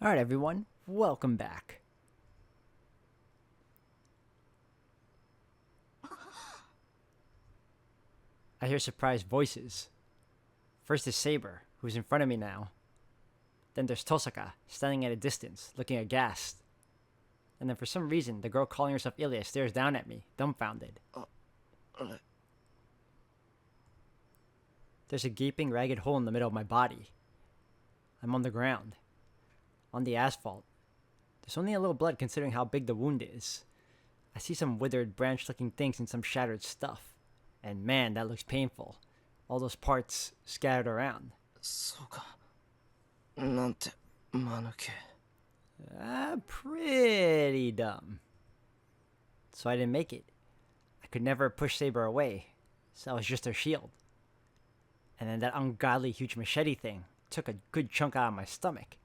Alright everyone, welcome back. I hear surprised voices. First is Saber, who's in front of me now. Then there's Tosaka, standing at a distance, looking aghast. And then for some reason, the girl calling herself Ilya stares down at me, dumbfounded. There's a gaping, ragged hole in the middle of my body. I'm on the ground. On the asphalt. There's only a little blood considering how big the wound is. I see some withered, branch-looking things and some shattered stuff. And man, that looks painful. All those parts scattered around. Pretty dumb. So I didn't make it. I could never push Saber away, so I was just her shield. And then that ungodly huge machete thing took a good chunk out of my stomach.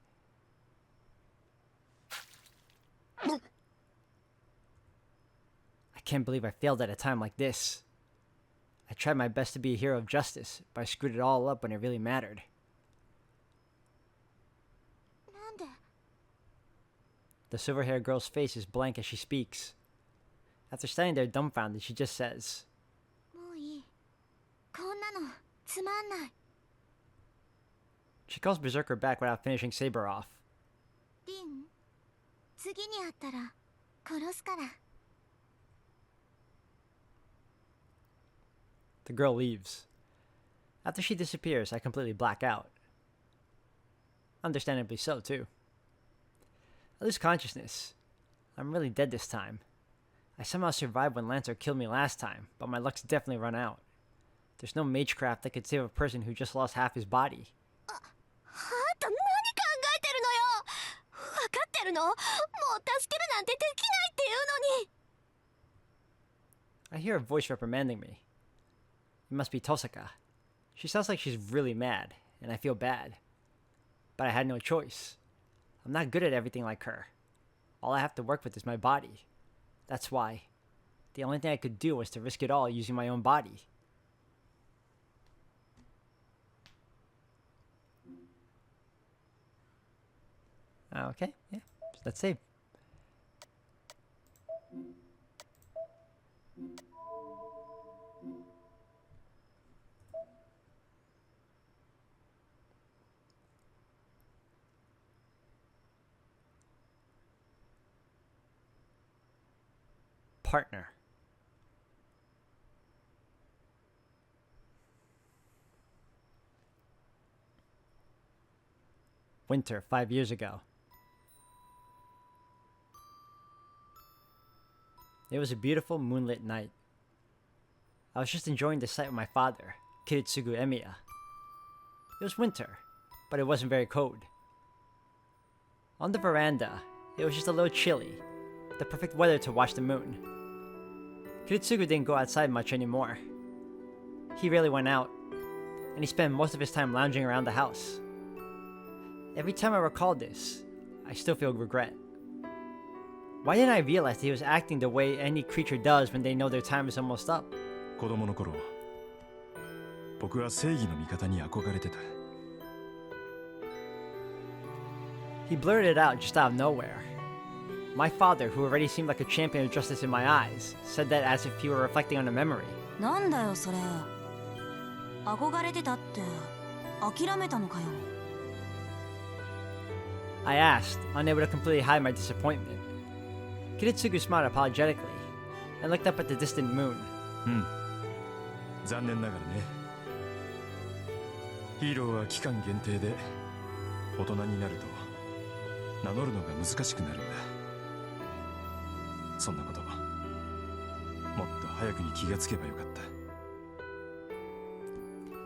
I can't believe I failed at a time like this. I tried my best to be a hero of justice, but I screwed it all up when it really mattered. The silver-haired girl's face is blank as she speaks. After standing there dumbfounded, she just says, She calls Berserker back without finishing Saber off. The girl leaves. After she disappears, I completely black out. Understandably so, too. I lose consciousness. I'm really dead this time. I somehow survived when Lancer killed me last time, but my luck's definitely run out. There's no magecraft that could save a person who just lost half his body. I hear a voice reprimanding me. It must be Tosaka. She sounds like she's really mad, and I feel bad. But I had no choice. I'm not good at everything like her. All I have to work with is my body. That's why. The only thing I could do was to risk it all using my own body. Okay, yeah, let's save. Partner. Winter, 5 years ago. It was a beautiful moonlit night. I was just enjoying the sight with my father, Kiritsugu Emiya. It was winter, but it wasn't very cold. On the veranda, it was just a little chilly, the perfect weather to watch the moon. Kiritsugu didn't go outside much anymore. He rarely went out, and he spent most of his time lounging around the house. Every time I recall this, I still feel regret. Why didn't I realize that he was acting the way any creature does when they know their time is almost up? He blurted it out just out of nowhere. My father, who already seemed like a champion of justice in my eyes, said that as if he were reflecting on a memory. I asked, unable to completely hide my disappointment. Kiritsugu smiled apologetically and looked up at the distant moon.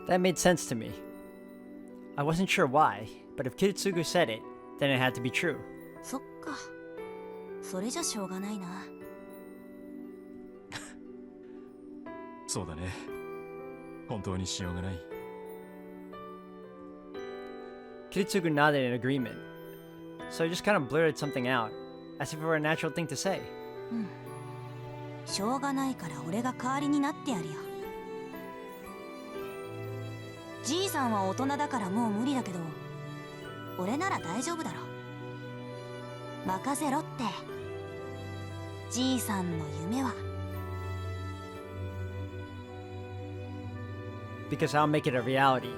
That made sense to me. I wasn't sure why, but if Kiritsugu said it, then it had to be true. Kiritsugu nodded in agreement, so I just kind of blurted something out, as if it were a natural thing to say. 任せろって。じいさんの夢は。Because I'll make it a reality.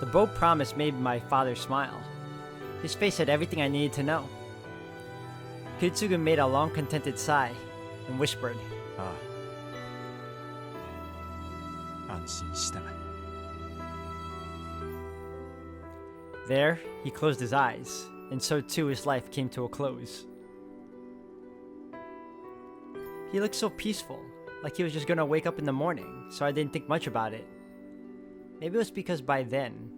The bold promise made my father smile. His face said everything I needed to know. Kiritsugu made a long contented sigh and whispered, ああ、安心した。 There, he closed his eyes, and so too his life came to a close. He looked so peaceful, like he was just gonna wake up in the morning, so I didn't think much about it. Maybe it was because by then,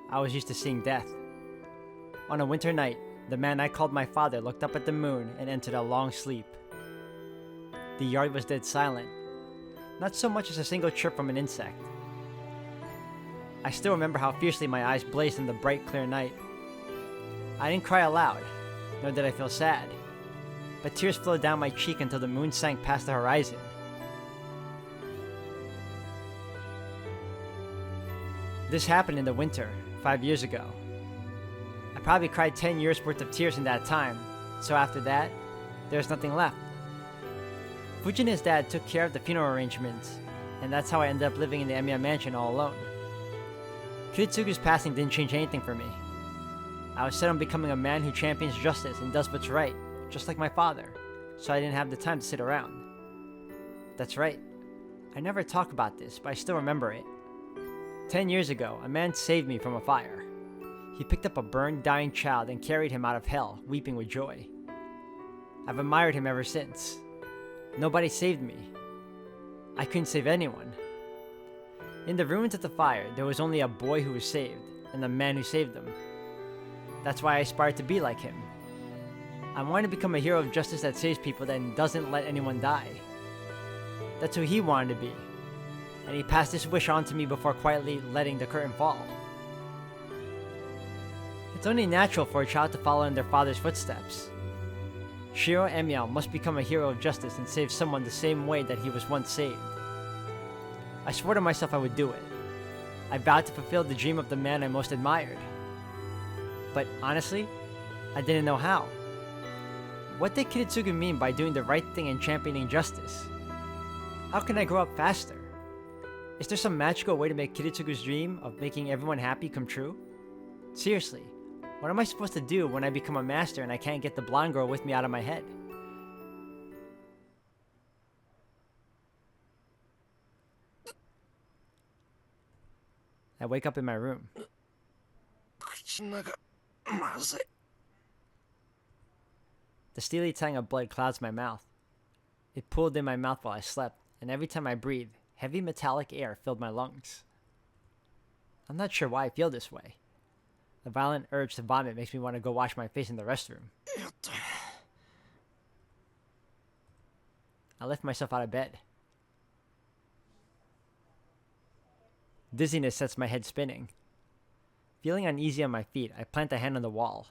I was used to seeing death. On a winter night, the man I called my father looked up at the moon and entered a long sleep. The yard was dead silent, not so much as a single chirp from an insect. I still remember how fiercely my eyes blazed in the bright, clear night. I didn't cry aloud, nor did I feel sad, but tears flowed down my cheek until the moon sank past the horizon. This happened in the winter, 5 years ago. I probably cried 10 years worth of tears in that time, so after that, there's nothing left. Fuji and his dad took care of the funeral arrangements, and that's how I ended up living in the Emiya mansion all alone. Kiritsugu's passing didn't change anything for me. I was set on becoming a man who champions justice and does what's right, just like my father, so I didn't have the time to sit around. That's right. I never talk about this, but I still remember it. 10 years ago, a man saved me from a fire. He picked up a burned, dying child and carried him out of hell, weeping with joy. I've admired him ever since. Nobody saved me. I couldn't save anyone. In the ruins of the fire, there was only a boy who was saved, and the man who saved him. That's why I aspired to be like him. I wanted to become a hero of justice that saves people and doesn't let anyone die. That's who he wanted to be, and he passed this wish on to me before quietly letting the curtain fall. It's only natural for a child to follow in their father's footsteps. Shiro Emiya must become a hero of justice and save someone the same way that he was once saved. I swore to myself I would do it. I vowed to fulfill the dream of the man I most admired. But honestly, I didn't know how. What did Kiritsugu mean by doing the right thing and championing justice? How can I grow up faster? Is there some magical way to make Kiritsugu's dream of making everyone happy come true? Seriously, what am I supposed to do when I become a master and I can't get the blonde girl with me out of my head? I wake up in my room. The steely tang of blood clouds my mouth. It pooled in my mouth while I slept, and every time I breathed, heavy metallic air filled my lungs. I'm not sure why I feel this way. The violent urge to vomit makes me want to go wash my face in the restroom. I lift myself out of bed. Dizziness sets my head spinning. Feeling uneasy on my feet, I plant a hand on the wall.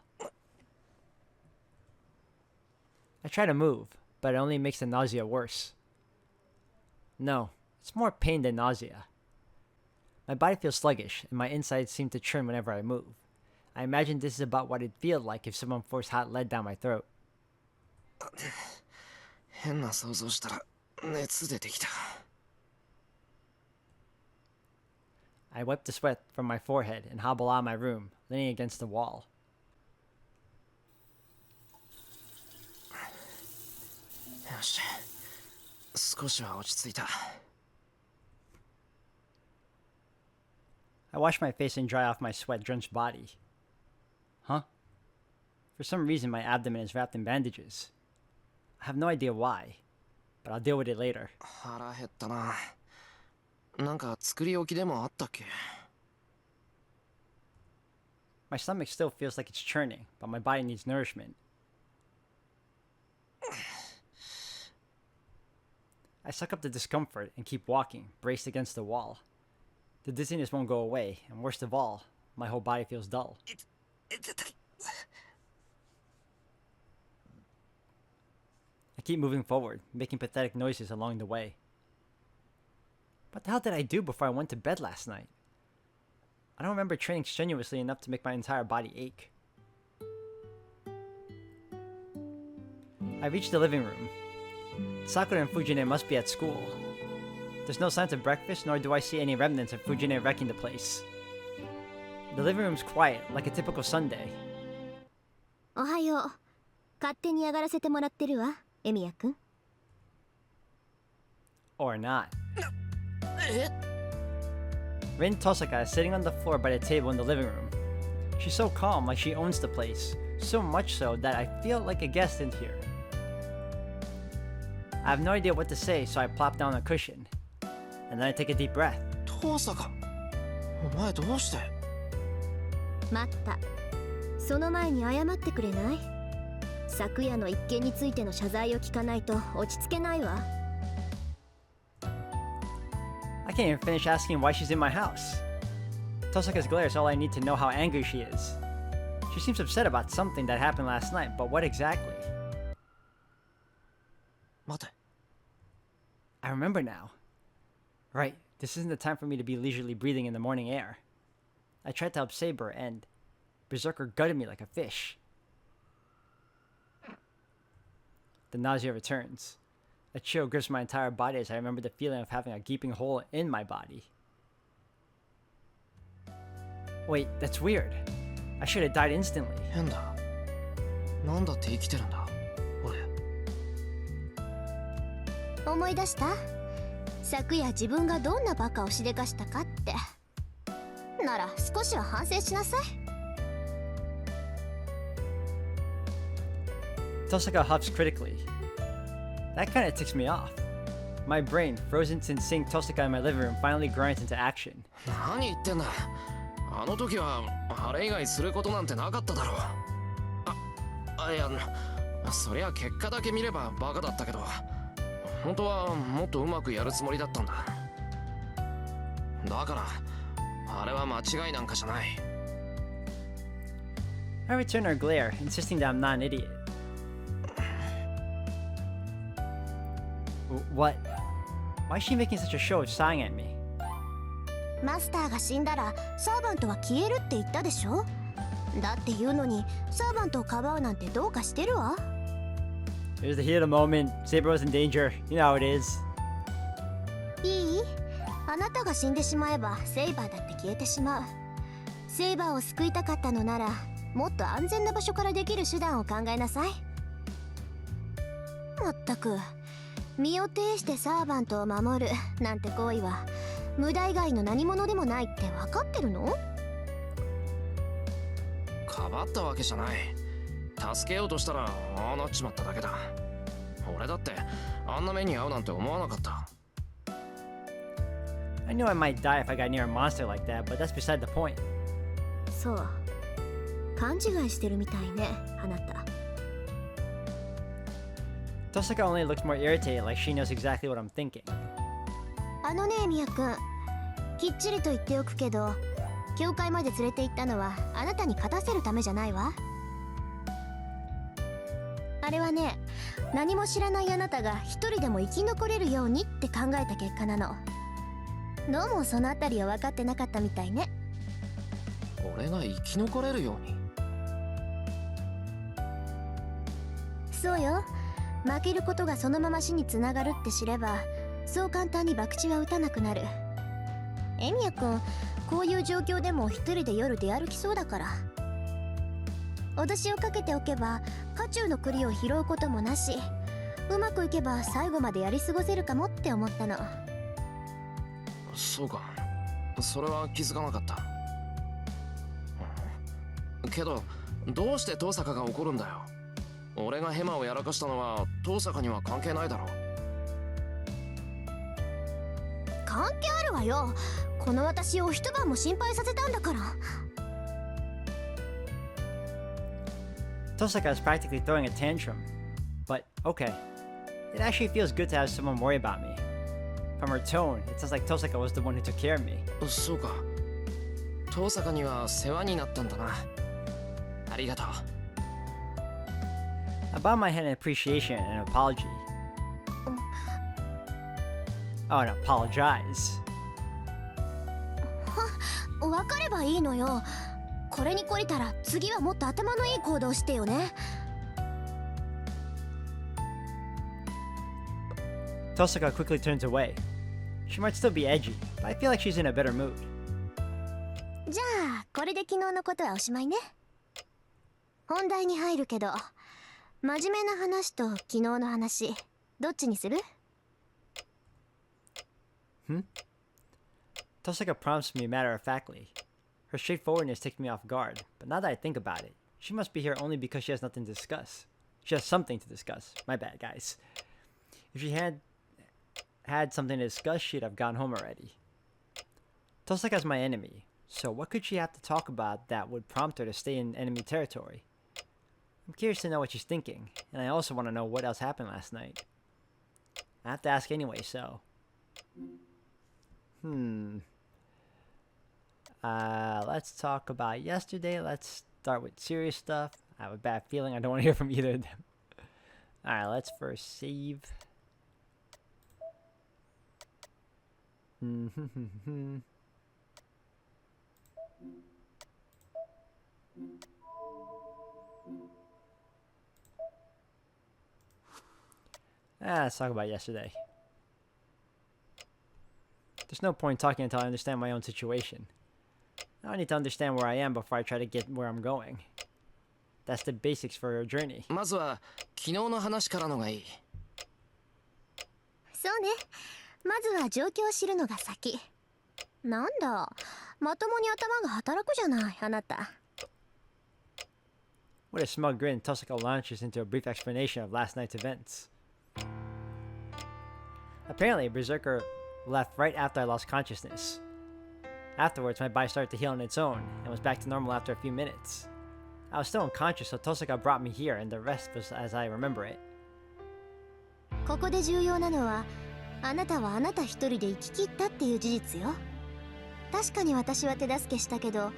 I try to move, but it only makes the nausea worse. No, it's more pain than nausea. My body feels sluggish, and my insides seem to churn whenever I move. I imagine this is about what it'd feel like if someone forced hot lead down my throat. I wipe the sweat from my forehead and hobble out of my room, leaning against the wall. I wash my face and dry off my sweat-drenched body. Huh? For some reason, my abdomen is wrapped in bandages. I have no idea why, but I'll deal with it later. My stomach still feels like it's churning, but my body needs nourishment. I suck up the discomfort and keep walking, braced against the wall. The dizziness won't go away, and worst of all, my whole body feels dull. I keep moving forward, making pathetic noises along the way. What the hell did I do before I went to bed last night? I don't remember training strenuously enough to make my entire body ache. I reached the living room. Sakura and Fujine must be at school. There's no signs of breakfast, nor do I see any remnants of Fujine wrecking the place. The living room's quiet, like a typical Sunday. おはよう。勝手に上がらせてもらってるわ、エミヤくん。Or not. Rin Tosaka is sitting on the floor by the table in the living room. She's so calm, like she owns the place. So much so that I feel like a guest in here. I have no idea what to say, so I plop down on a cushion. And then I take a deep breath. 遠坂、お前どうして？待った。その前に謝ってくれない？昨夜の一件についての謝罪を聞かないと落ち着けないわ。I can't even finish asking why she's in my house. Tosaka's glare is all I need to know how angry she is. She seems upset about something that happened last night, but what exactly? 待て。I remember now. Right, this isn't the time for me to be leisurely breathing in the morning air. I tried to help Saber and Berserker gutted me like a fish. The nausea returns. A chill grips my entire body as I remember the feeling of having a gaping hole in my body. Wait, that's weird. I should have died instantly. 変だ。なんだって生きてるんだ、俺。思い出した？昨夜自分がどんなバカをしでかしたかって。なら少しは反省しなさい。Tosaka huffs critically. That kinda ticks me off. My brain, frozen since seeing Tosaka in my living room, finally grinds into action. 何言ってんだ。あの時はあれ以外することなんてなかっただろう。いや、そりゃ結果だけ見ればバカだったけど、本当はもっとうまくやるつもりだったんだ。だからあれは間違いなんかじゃない。I return her glare, insisting that I'm not an idiot. What? Why is she making such a show of sighing at me? マスターが死んだらサーバントは消えるって言ったでしょ。だって言うのにサーバントをかばうなんてどうかしてるわ。There's the heat of the moment. Saber was in danger. You know how it is. いい？あなたが死んでしまえばセイバーだって消えてしまう。セイバーを救いたかったのならもっと安全な場所からできる手段を考えなさい。まったく身を挺してサーバントを守るなんて行為は無駄以外の何者でもないって分かってるの？かばったわけじゃない。助けようとしたらああなっちまっただけだ。俺だってあんな目に遭うなんて思わなかった。I knew I might die if I got near a monster like that, but that's beside the point. そう。勘違いしてるみたいね、あなた。Tosaka only looks more irritated, like she knows exactly what I'm thinking. あのね、ミヤくん。きっちりと言っておくけど、教会まで連れて行ったのはあなたに勝たせるためじゃないわ。あれはね、何も知らないあなたが一人でも生き残れるようにって考えた結果なの。どうもそのあたりは分かってなかったみたいね。俺が生き残れるように？そうよ。負けることがそのまま死につながるって知れば、そう簡単に博打は打たなくなる。エミヤくん、こういう状況でも一人で夜出歩きそうだから。脅しをかけておけば家中の栗を拾うこともなし、うまくいけば最後までやり過ごせるかもって思ったの。そうか、それは気づかなかった。けどどうして遠坂が怒るんだよ。俺がヘマをやらかしたのは遠坂には関係ないだろう。関係あるわよ。この私を一晩も心配させたんだから。Tosaka is practically throwing a tantrum. But, okay. It actually feels good to have someone worry about me. From her tone, it sounds like Tosaka was the one who took care of me. そうか。遠坂には世話になったんだな。ありがとう。I bow my head in appreciation and an apology. Oh, and apologize. わかればいいのよ。これに懲りたら次はもっと頭のいい行動してよね。Tosaka quickly turns away. She might still be edgy, but I feel like she's in a better mood. じゃあこれで昨日のことはおしまいね。本題に入るけど、真面目な話と昨日の話、どっちにする？ Tosaka prompts me matter-of-factly. Her straightforwardness takes me off guard, but now that I think about it, she must be here only because she has nothing to discuss. She has something to discuss. My bad, guys. If she had something to discuss, she'd have gone home already. Tosaka's my enemy, so what could she have to talk about that would prompt her to stay in enemy territory? I'm curious to know what she's thinking, and I also want to know what else happened last night. I have to ask anyway, so... let's talk about yesterday. Let's start with serious stuff. I have a bad feeling I don't want to hear from either of them. Alright, let's first save. Let's talk about yesterday. There's no point talking until I understand my own situation. Now I need to understand where I am before I try to get where I'm going. That's the basics for a journey. まずは昨日の話からのがいい。そうね。まずは状況を知るのが先。なんだ、まともに頭が働くじゃない、あなた。With a smug grin, Tosaka launches into a brief explanation of last night's events. Apparently, Berserker left right after I lost consciousness. Afterwards, my body started to heal on its own, and was back to normal after a few minutes. I was still unconscious, so Tosaka brought me here, and the rest was as I remember it. ここで重要なのは、あなたはあなた一人で生き切ったっていう事実よ。確かに私は手助けしたけど、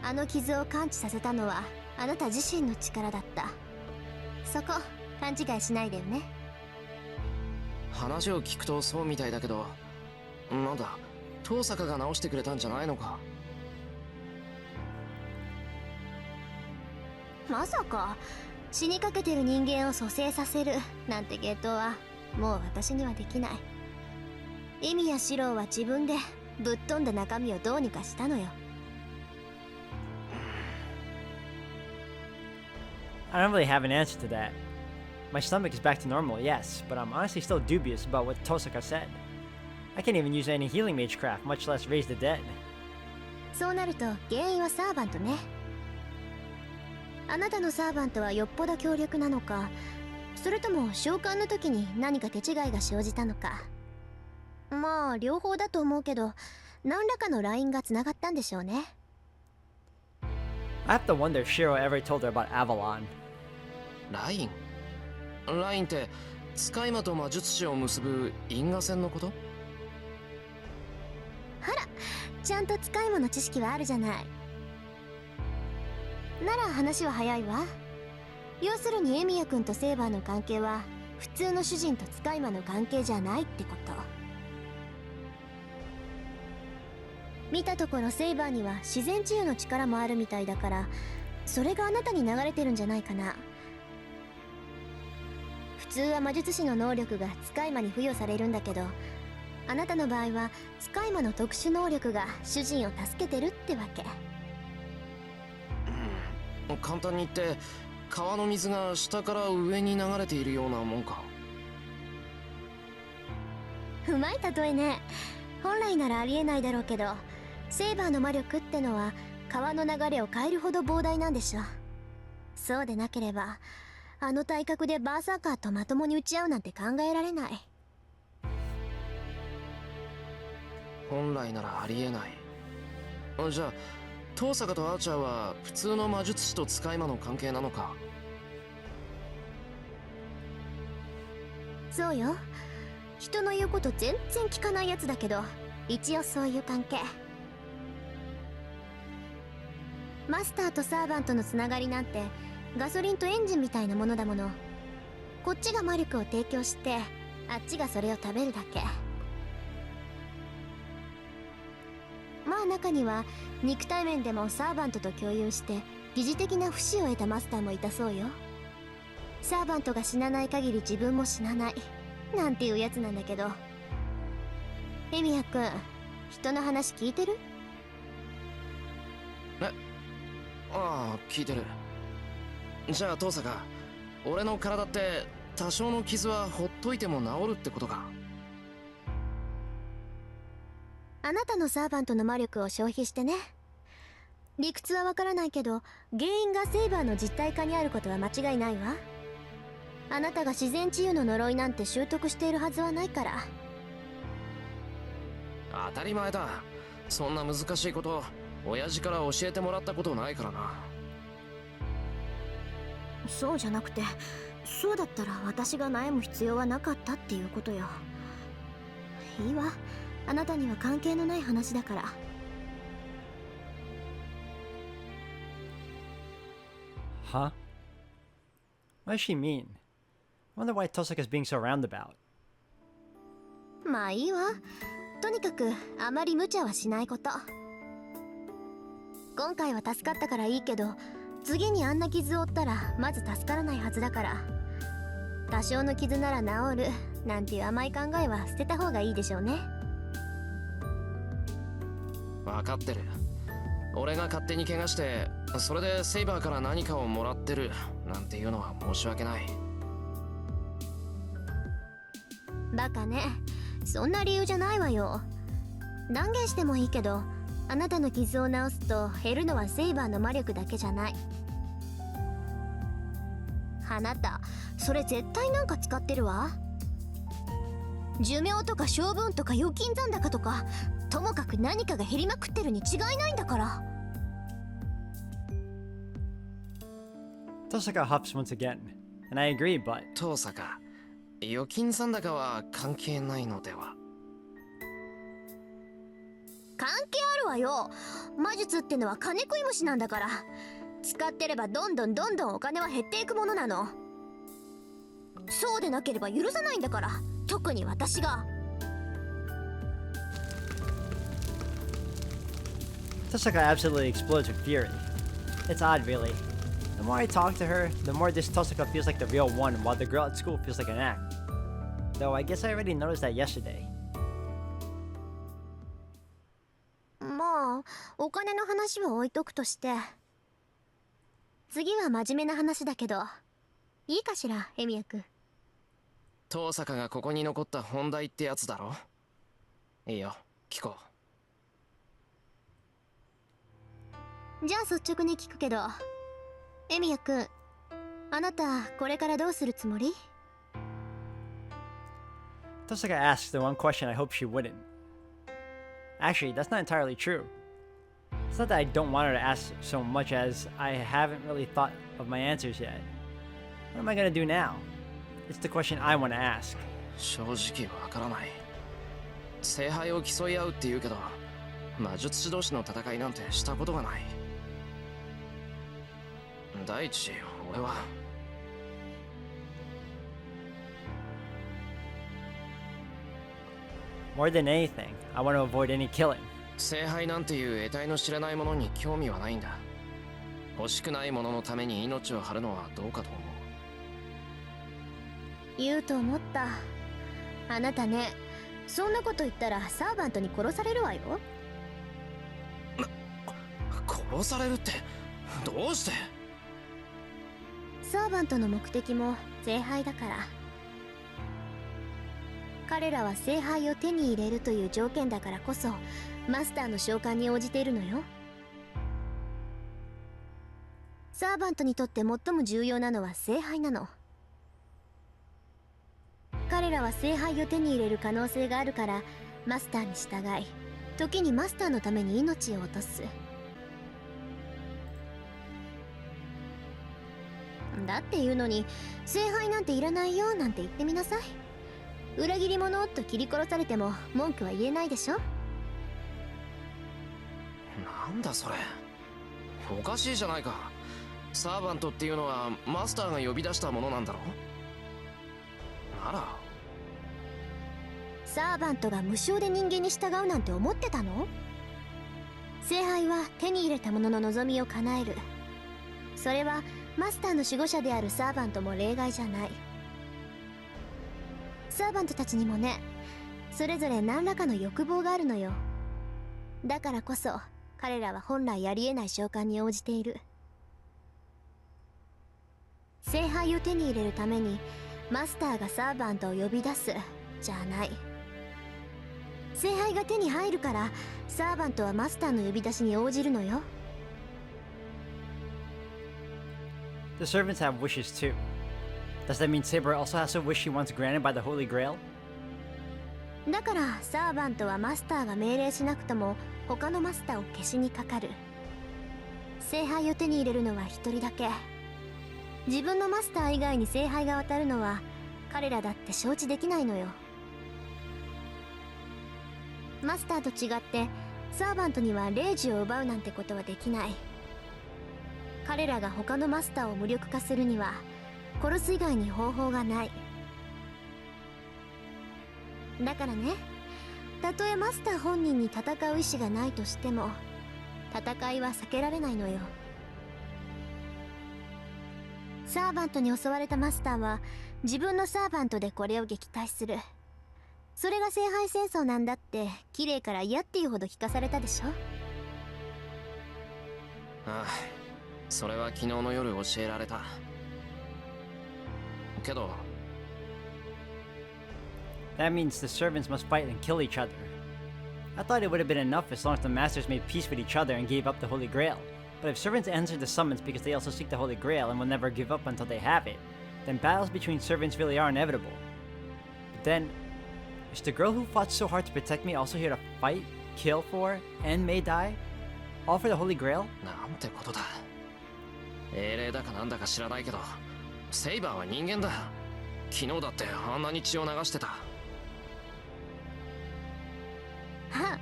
あの傷を完治させたのはあなた自身の力だった。そこ、勘違いしないでよね。話を聞くとそうみたいだけど、なんだ、遠坂が直してくれたんじゃないのか。まさか死にかけてる人間を蘇生させるなんて芸当はもう私にはできない。意味や四郎は自分でぶっ飛んだ中身をどうにかしたのよ。I don't really have an answer to that. My stomach is back to normal, yes, but I'm honestly still dubious about what Tosaka said. I can't even use any healing magecraft, much less raise the dead. そうなると原因はサーバントね。あなたのサーバントはよっぽど強力なのか、それとも召喚の時に何か手違いが生じたのか。まあ両方だと思うけど、何らかのラインがつながったんでしょうね。I have to wonder if Shiro ever told her about Avalon. ラインって使い魔と魔術師を結ぶ因果線のこと？あら、ちゃんと使い魔の知識はあるじゃない。なら話は早いわ。要するにエミヤ君とセイバーの関係は普通の主人と使い魔の関係じゃないってこと。見たところセイバーには自然治癒の力もあるみたいだから、それがあなたに流れてるんじゃないかな。普通は魔術師の能力が使い魔に付与されるんだけど、あなたの場合は使い魔の特殊能力が主人を助けてるってわけ。簡単に言って川の水が下から上に流れているようなもんか。うまい例えね。本来ならありえないだろうけど、セイバーの魔力ってのは川の流れを変えるほど膨大なんでしょ。そうでなければあの体格でバーサーカーとまともに打ち合うなんて考えられない。本来ならありえない。じゃあ遠坂とアーチャーは普通の魔術師と使い魔の関係なのか。そうよ。人の言うこと全然聞かないやつだけど、一応そういう関係。マスターとサーバントのつながりなんてガソリンとエンジンみたいなものだもの。こっちが魔力を提供してあっちがそれを食べるだけ。まあ中には肉体面でもサーバントと共有して疑似的な不死を得たマスターもいたそうよ。サーバントが死なない限り自分も死なない。なんていうやつなんだけど。エミヤくん、人の話聞いてる？ああ、聞いてる。じゃあ父さんが、俺の体って多少の傷はほっといても治るってことか？あなたのサーバントの魔力を消費してね。理屈はわからないけど、原因がセイバーの実体化にあることは間違いないわ。あなたが自然治癒の呪いなんて習得しているはずはないから。当たり前だ。そんな難しいこと親父から教えてもらったことないからな。そうじゃなくて、そうだったら私が悩む必要はなかったっていうことよ。いいわ、あなたには関係のない話だから。Huh? What does she mean? I wonder why Tosaka's being so roundabout. まあいいわ。とにかくあまり無茶はしないこと。今回は助かったからいいけど、次にあんな傷を負ったらまず助からないはずだから、多少の傷なら治るなんていう甘い考えは捨てた方がいいでしょうね。分かってる。俺が勝手に怪我して、それでセイバーから何かをもらってるなんていうのは申し訳ない。バカね、そんな理由じゃないわよ。断言してもいいけど、あなたの傷を治すと減るのはセイバーの魔力だけじゃない。あなたそれ絶対なんか使ってるわ。寿命とか性分とか預金残高とか、ともかく何かが減りまくってるに違いないんだから。 Tosaka huffs once again, and I agree, but 父さんか、預金残高は関係ないのでは？関係あるわよ。魔術ってのは金食い虫なんだから、使ってればどんどんお金は減っていくものなの。そうでなければ許さないんだから、特に私が。Tosaka absolutely explodes with fury. It's odd, really. The more I talk to her, the more this Tosaka feels like the real one, while the girl at school feels like an act. Though I guess I already noticed that yesterday. まあお金の話は置いとくとして、次は真面目な話だけど、いいかしらエミヤ君。父さんがここに残った本題ってやつだろ？いいよ、聞こじゃあ率直に聞くけど、エミヤ君、あなたこれからどうするつもり？ Tosaka asks the one question I hoped she wouldn't. Actually, that's not entirely true. It's not that I don't want her to ask so much as I haven't really thought of my answers yet. What am I gonna do now? It's the question I want to ask. う。正直わからない。聖杯を競い合うって言うけど、魔術師同士の戦いなんてしたことがない。第一、俺はMore than anything, I want to avoid any killing. 聖杯なんていう得体の知れないものに興味はないんだ。欲しくないもののために命を張るのはどうかと思う。言うと思った。あなたね、そんなこと言ったらサーバントに殺されるわよ。殺されるって、どうして？サーバントの目的も聖杯だから。彼らは聖杯を手に入れるという条件だからこそ、マスターの召喚に応じているのよ。サーバントにとって最も重要なのは聖杯なの。彼らは聖杯を手に入れる可能性があるから、マスターに従い、時にマスターのために命を落とす。だっていうのに、聖杯なんていらないよなんて言ってみなさい。裏切り者と切り殺されても文句は言えないでしょ。なんだそれ、おかしいじゃないか。サーバントっていうのはマスターが呼び出したものなんだろ？ならサーバントが無償で人間に従うなんて思ってたの？聖杯は手に入れた者の望みを叶える。それはマスターの守護者であるサーバントも例外じゃない。サーバントたちにもね、それぞれ何らかの欲望があるのよ。だからこそ彼らは本来ありえない召喚に応じている。聖杯を手に入れるためにマスターがサーバントを呼び出すじゃない。聖杯が手に入るからサーバントはマスターの呼び出しに応じるのよ。 The servants have wishes too. Does that mean Saber also has a wish she wants granted by the Holy Grail? だからサーバントはマスターが命令しなくとも他のマスターを消しにかかる。聖杯を手に入れるのは一人だけ。自分のマスター以外に聖杯が渡るのは彼らだって承知できないのよ。マスターと違ってサーバントには霊樹を奪うなんてことはできない。彼らが他のマスターを無力化するには殺す以外に方法がない。だからね、たとえマスター本人に戦う意志がないとしても戦いは避けられないのよ。サーバントに襲われたマスターは自分のサーバントでこれを撃退する。それが聖杯戦争なんだって綺麗から嫌っていうほど聞かされたでしょ。ああ、それは昨日の夜教えられたけど。 That means the servants must fight and kill each other. I thought it would have been enough as long as the masters made peace with each other and gave up the Holy Grail. But if servants answer the summons because they also seek the Holy Grail and will never give up until they have it, then battles between servants really are inevitable. But then, is the girl who fought so hard to protect me also here to fight, kill for, and may die? All for the Holy Grail? なんてことだ。英霊だかなんだか知らないけど、セイバーは人間だ。昨日だってあんなに血を流してた。あ、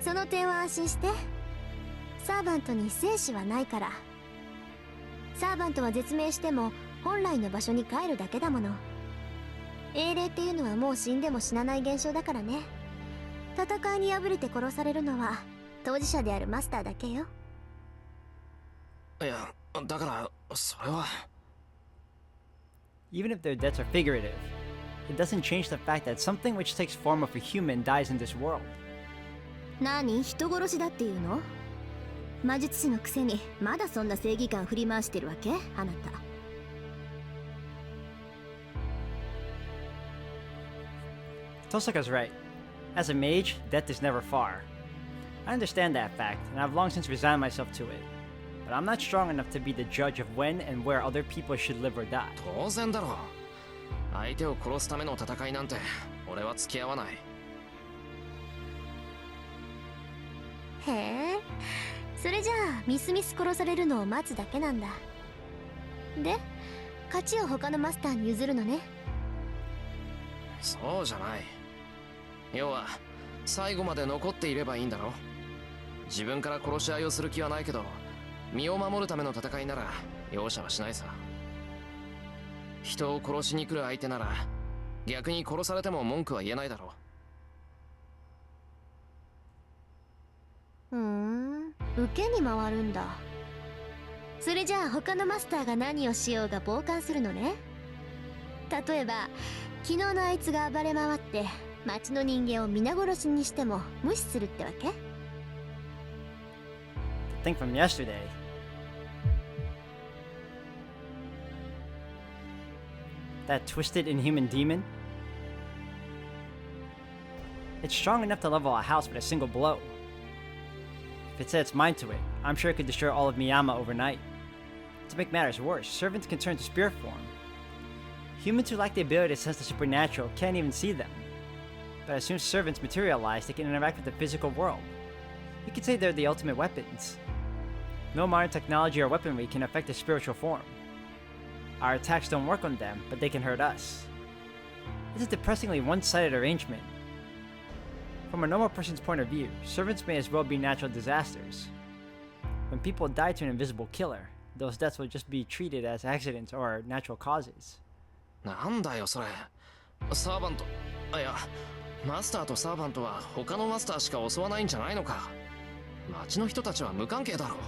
その点は安心して。サーバントに生死はないから。サーバントは絶命しても本来の場所に帰るだけだもの。英霊っていうのはもう死んでも死なない現象だからね。戦いに敗れて殺されるのは当事者であるマスターだけよ。いや、だからそれは。 Even if their deaths are figurative, it doesn't change the fact that something which takes form of a human dies in this world. 何、人殺しだっていうの？魔術師のくせにまだそんな正義感振り回してるわけ？あなた。Tosaka's right. As a mage, death is never far. I understand that fact, and I've long since resigned myself to it. But I'm not strong enough to be the judge of when and where other people should live or die. 当然だろう。相手を殺すための戦いなんて俺は付き合わない。へえ、それじゃあみすみす殺されるのを待つだけなんだ。で、勝ちを他のマスターに譲るのね。そうじゃない。要は最後まで残っていればいいんだろ。自分から殺し合いをする気はないけど、身を守るための戦いなら容赦はしないさ。人を殺しに来る相手なら逆に殺されても文句は言えないだろう。受けに回るんだ。それじゃあ他のマスターが何をしようが傍観するのね。例えば昨日のあいつが暴れ回って町の人間を皆殺しにしても無視するってわけ？ The thing from yesterday. That twisted inhuman demon? It's strong enough to level a house with a single blow. If it set its mind to it, I'm sure it could destroy all of Miyama overnight. To make matters worse, servants can turn to spirit form. Humans who lack the ability to sense the supernatural can't even see them. But as soon as servants materialize, they can interact with the physical world. You could say they're the ultimate weapons. No modern technology or weaponry can affect the spiritual form. Our attacks don't work on them, but they can hurt us. It's a depressingly one-sided arrangement. From a normal person's point of view, servants may as well be natural disasters. When people die to an invisible killer, those deaths will just be treated as accidents or natural causes. なんだよそれ。サーバント、いや、マスターとサーバントは他のマスターしか襲わないんじゃないのか。町の人たちは無関係だろう。